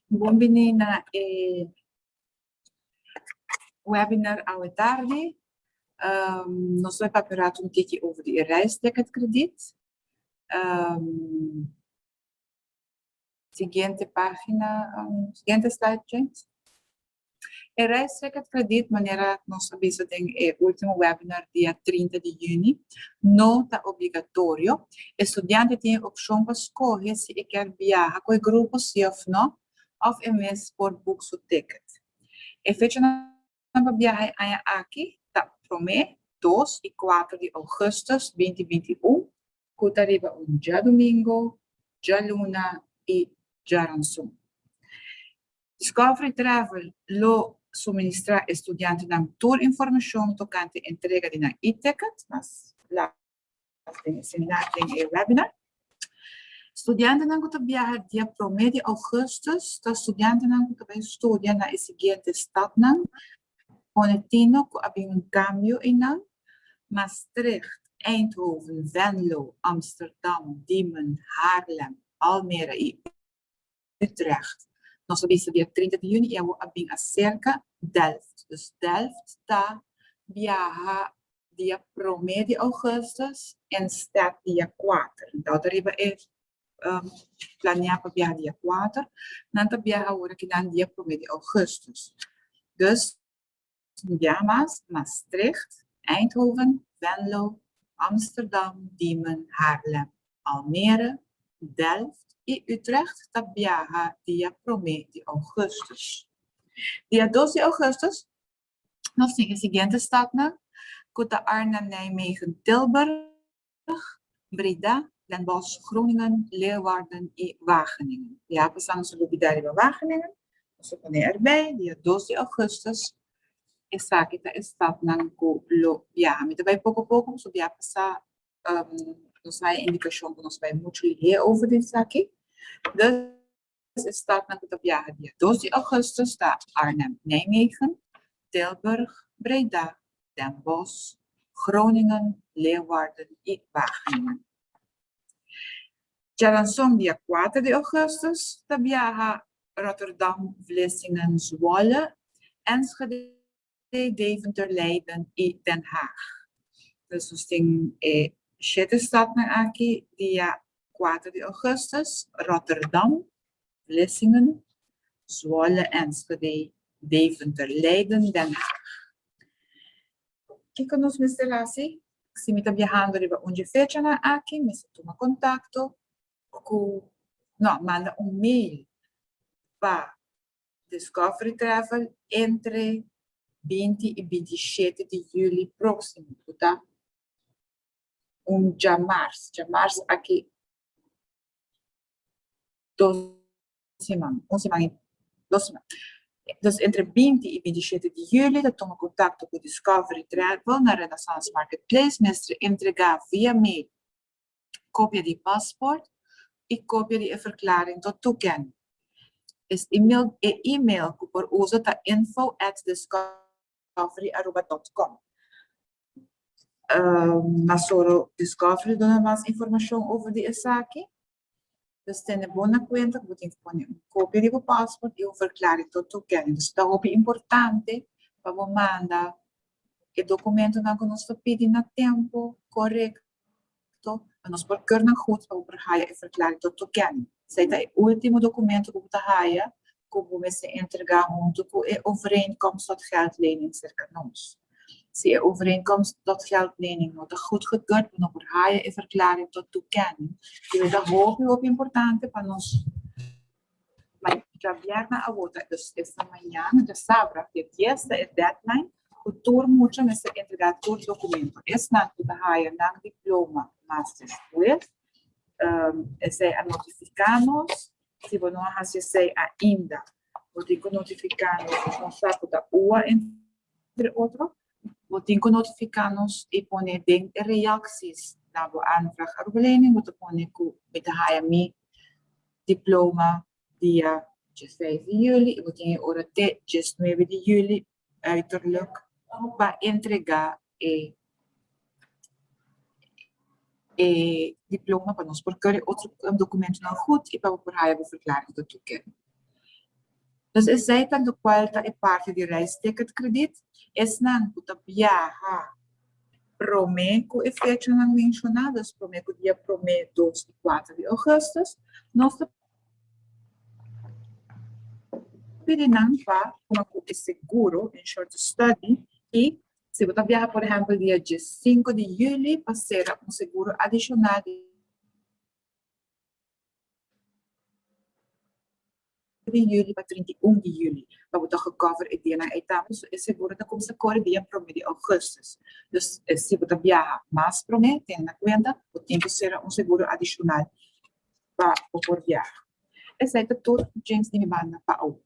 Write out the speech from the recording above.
Buongiorno na webinar à tarde. Nós vamos pratar um pouquinho over de reisticketkrediet. Seguinte página, seguinte slide, gente. O reisticketkrediet, maneira nós sabemos tem o último webinar dia 30 de junho, não está obrigatório. O estudante tem a opção para escolher se quer viajar com o grupo sim ou não, ou mesmo por book o ticket. A fecha para viajar aqui está promete 2 e 4 de agosto de 2021, que arriba dia domingo, dia luna e dia ransom. Discovery Travel lo suministra estudiantes na tour informação tocante entrega de na e-ticket, mas lá tem seminário, tem webinar. Estudiantes não que viajar dia promedio agosto, estudiantes não que estudar na seguinte estado não, Onetino que havia cambio em não, Maastricht, Eindhoven, Venlo, Amsterdam, Diemen, Haarlem, Almere e Utrecht. Nós sabemos dia 30 de junho e eu abim acerca Delft. Dus Delft está viaja dia promedio de agosto en staat dia 4. Então, arriba é planear para viajar dia 4. Não viaja agora que não dia promedio de agosto. Dus, viajas Maastricht, Eindhoven, Venlo, Amsterdam, Diemen, Haarlem, Almere, Delft e Utrecht viaja dia promedio de agosto. Dia 12 de agosto, nós temos a seguinte estado, Kuta Arnhem, Nijmegen, Tilburg, Breda, Den Bosch, Groningen, Leeuwarden e Wageningen. Ja, passamos o lugar de Wageningen, nós vamos erbij, dia 12 de agosto, essa aqui está na lo viaja. Então, vai pouco a pouco, nós vamos passar nós vai indicação que nós vai muito ler over dit aqui. Dus staat na de viaja dia 12 de agosto está Arnhem, Nijmegen, Tilburg, Breda, Den Bosch, Groningen, Leeuwarden e Wageningen. Já lançou dia 4 de agosto está viaja Rotterdam, Vlissingen, Zwolle, Enschede, Deventer, Leiden e Den Haag. Dus nós temos Sete staat aqui dia 4 de agosto, Rotterdam, Vlissingen, Zwolle, Enschede, Deventer, Leiden, Den Haag. Aqui nos instalatie, se me está viajando riba onde fecha aqui, me se toma contato com, não, manda mail para Discovery Travel entre 20 e 27 de julho próximo, tá? Já março aqui 2 semanas, 2 semanas. Dus entre 20 e 27 de julho, eu tomo contato com o Discovery Travel na Renaissance Marketplace, mestre entregar via mail cópia de paspoort e cópia de verklaring tot toekenning. E-mail que por uso está info@discovery@com. Na soro Discovery dona mais informação over de essa aqui. Dus tem boa conta que você põe cópia do passaporte e verklaring tot toekenning. Dus dat é importante para você mandar o documento na que nós pedimos na tempo correto, nós por keur na goed para você a verklaring tot toekenning. Sei é o último documento que você haja, que você entregar junto com a overeenkomst tot geldlening cerca nós. Se a overeenkomst tot geldlening nog goed gekeurd wordt, dan ga je een verklaring tot toekenning. Dus dat is ook importante para nós. Mas já vierna a outra, esta manhã, de sábado, que esta é deadline, o tour muito me se entregar todo o documento. Esse não que dá na diploma master school, esse é a notificar-nos, se você não recebe ainda, você notificar-nos, não sabe da UA entre outros. Você tem que notificar-nos e pôr bem reações na aanvraag arbeidslening. Você põe met de diploma dia 5 de julho e você tem hora até 9 de julho uiterlijk para entregar diploma para nós, porque outro documento não goed e para por aí a verklaring tot toekenning. Dus essa é do qual é parte de reisticket credit, não puta viaja prometo e fecha não mencionadas, prometo dia 2 e 4 de agosto, nós pedimos para uma seguro, em short study, e se você viaja, por exemplo, dia 5 de julho, para ser seguro adicional de julho para 31 de julho, para você recover e dia na etapa, esse seguro está como se corre dia prometo de agosto. Dus se você viaja mais prometo, tem na conta, o tempo será seguro adicional para o viajar. Esse é tudo, James, de minha banda para o